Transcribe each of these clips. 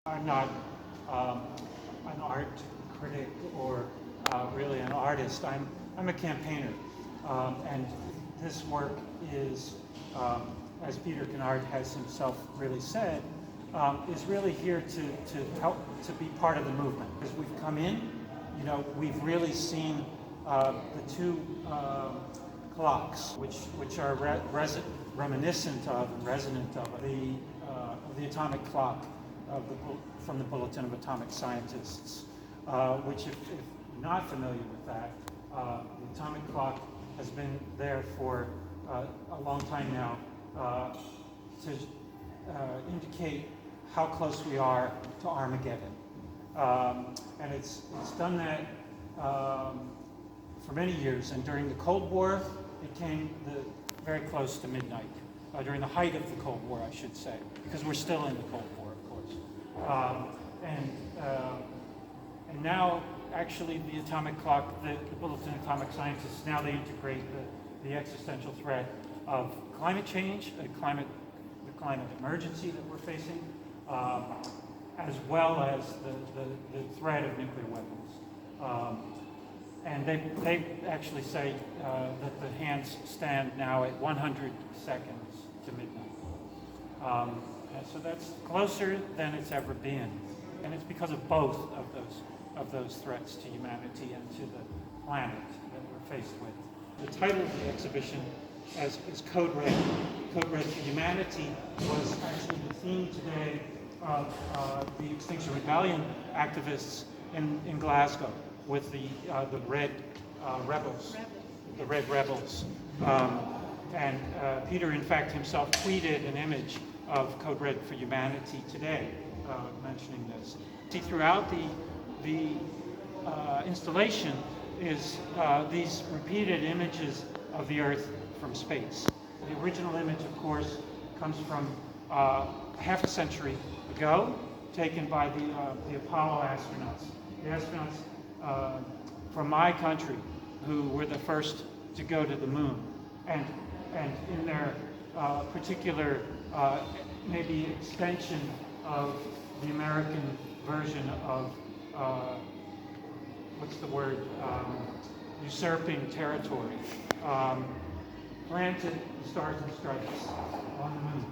I'm not an art critic or really an artist. I'm a campaigner, and this work is, as Peter Kennard has himself really said, is really here to help to be part of the movement. Because we've come in, we've really seen the two clocks, which are reminiscent of and resonant of the atomic clock from the Bulletin of Atomic Scientists, which, if you're not familiar with that, the atomic clock has been there for a long time now to indicate how close we are to Armageddon. And it's done that for many years, and during the Cold War, it came very close to midnight, during the height of the Cold War, I should say, because we're still in the Cold War, of course. And now, actually, the atomic clock, the Bulletin of Atomic Scientists, now they integrate the existential threat of climate change, the climate emergency that we're facing, as well as the threat of nuclear weapons. And they actually say that the hands stand now at 100 seconds to midnight. And so that's closer than it's ever been. And it's because of both of those threats to humanity and to the planet that we're faced with. The title of the exhibition is Code Red. Code Red for Humanity was actually the theme today of the Extinction Rebellion activists in Glasgow with the Red Rebels, the Red Rebels. And Peter, in fact, himself tweeted an image of Code Red for Humanity today, mentioning this. See, throughout the installation is these repeated images of the Earth from space. The original image, of course, comes from half a century ago, taken by the Apollo astronauts. The astronauts from my country who were the first to go to the moon. And in their particular maybe extension of the American version of what's the word? Usurping territory. Planted the Stars and Stripes on the moon.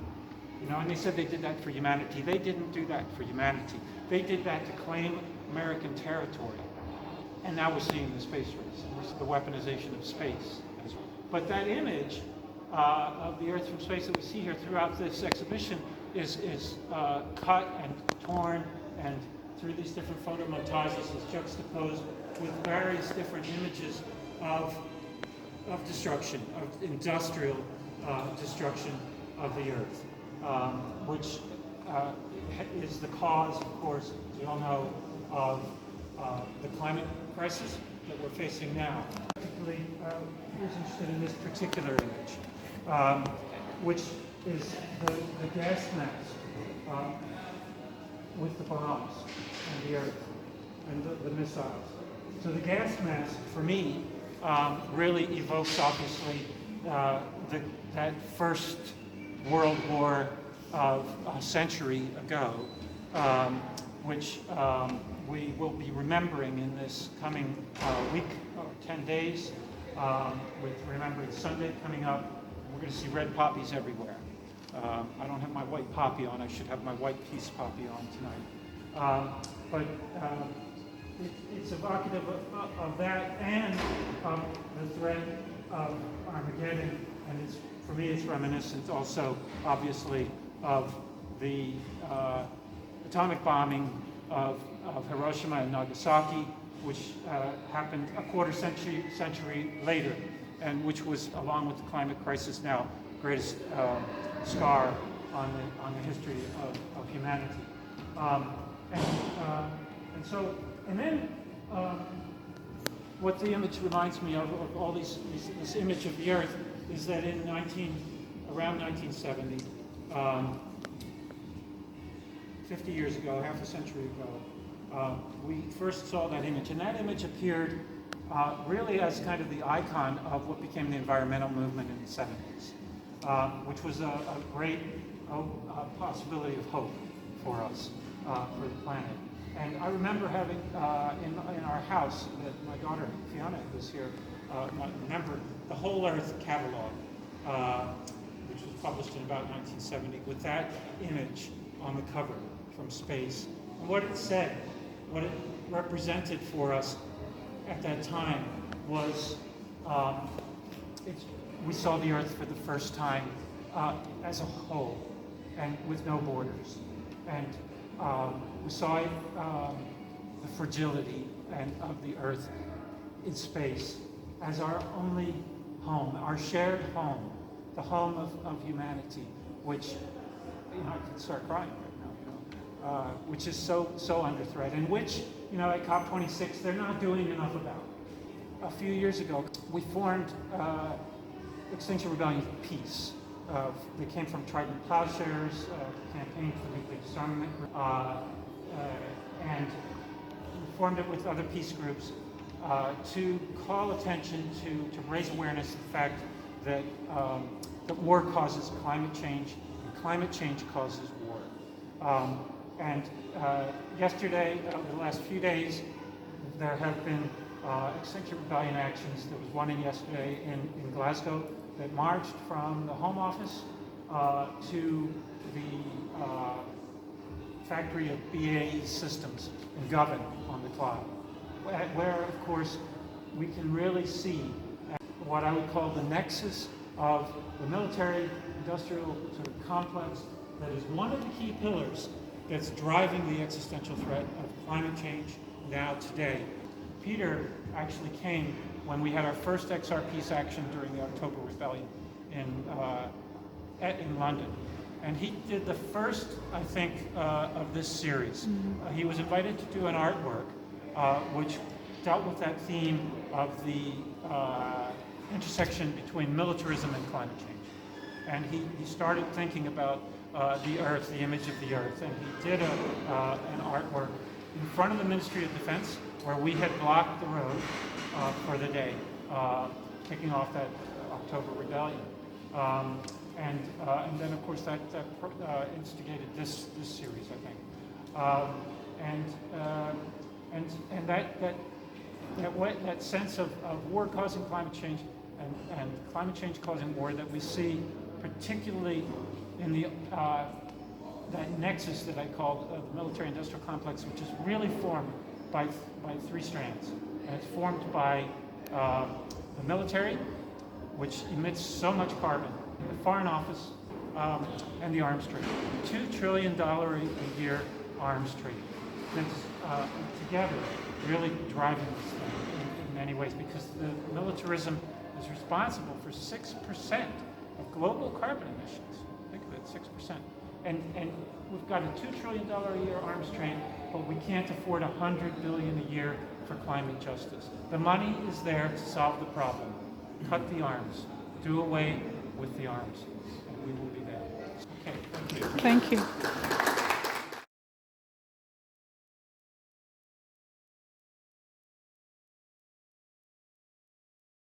And they said they did that for humanity. They didn't do that for humanity. They did that to claim American territory. And now we're seeing the space race, and the weaponization of space as well. But that image of the Earth from space that we see here throughout this exhibition is cut and torn, and through these different photomontages is juxtaposed with various different images of destruction, of industrial destruction of the Earth, which is the cause, of course, as we all know, of the climate crisis that we're facing now. Particularly, who's interested in this particular image, which is the gas mask with the bombs and the Earth and the missiles. So the gas mask, for me, really evokes, obviously, that first World War of a century ago, which we will be remembering in this coming week or 10 days, with Remembrance Sunday coming up. We're going to see red poppies everywhere. I don't have my white poppy on. I should have my white peace poppy on tonight. But it's evocative of that and the threat of Armageddon, and for me it's reminiscent also, obviously, of the atomic bombing of Hiroshima and Nagasaki, which happened a quarter century later, and which was, along with the climate crisis now, greatest scar on the history of humanity. And then what the image reminds me of all this image of the Earth is that around 1970, 50 years ago, half a century ago, we first saw that image, and that image appeared really as kind of the icon of what became the environmental movement in the 70s, which was a great possibility of hope for us. for the planet. And I remember having in our house that my daughter Fiona was here. Remember the Whole Earth catalog, which was published in about 1970, with that image on the cover from space. And what it said, what it represented for us at that time was we saw the Earth for the first time as a whole and with no borders. And we saw it, the fragility of the Earth in space as our only home, our shared home, the home of humanity, which, I can start crying right now, which is so under threat, and which, at COP26, they're not doing enough about. A few years ago, we formed Extinction Rebellion Peace. They came from Trident Plowshares, campaign for nuclear disarmament, and we formed it with other peace groups to call attention to raise awareness of the fact that war causes climate change, and climate change causes war. Yesterday, the last few days, there have been Extinction Rebellion actions. There was one yesterday in Glasgow that marched from the Home Office to the factory of BAE Systems in Govan on the Clyde, where, of course, we can really see what I would call the nexus of the military-industrial sort of complex that is one of the key pillars that's driving the existential threat of climate change now today. Peter actually came when we had our first XR peace action during the October Rebellion in London. And he did the first, I think, of this series. Mm-hmm. He was invited to do an artwork which dealt with that theme of the intersection between militarism and climate change. And he started thinking about the Earth, the image of the Earth, and he did an artwork in front of the Ministry of Defense, where we had blocked the road for the day, kicking off that October Rebellion. And then, of course, that instigated this series, I think. And that sense of war causing climate change and climate change causing war that we see, particularly in the that nexus that I called the military-industrial complex, which is really formed by three strands. And it's formed by the military, which emits so much carbon, the Foreign Office, and the arms trade. $2 trillion a year arms trade. That's together really driving this thing in many ways, because the militarism is responsible for 6% of global carbon emissions. Think of it, 6%. And we've got a $2 trillion a year arms trade, but we can't afford $100 billion a year for climate justice. The money is there to solve the problem. Cut the arms. Do away with the arms. And we will be there. Okay, thank you. Thank you.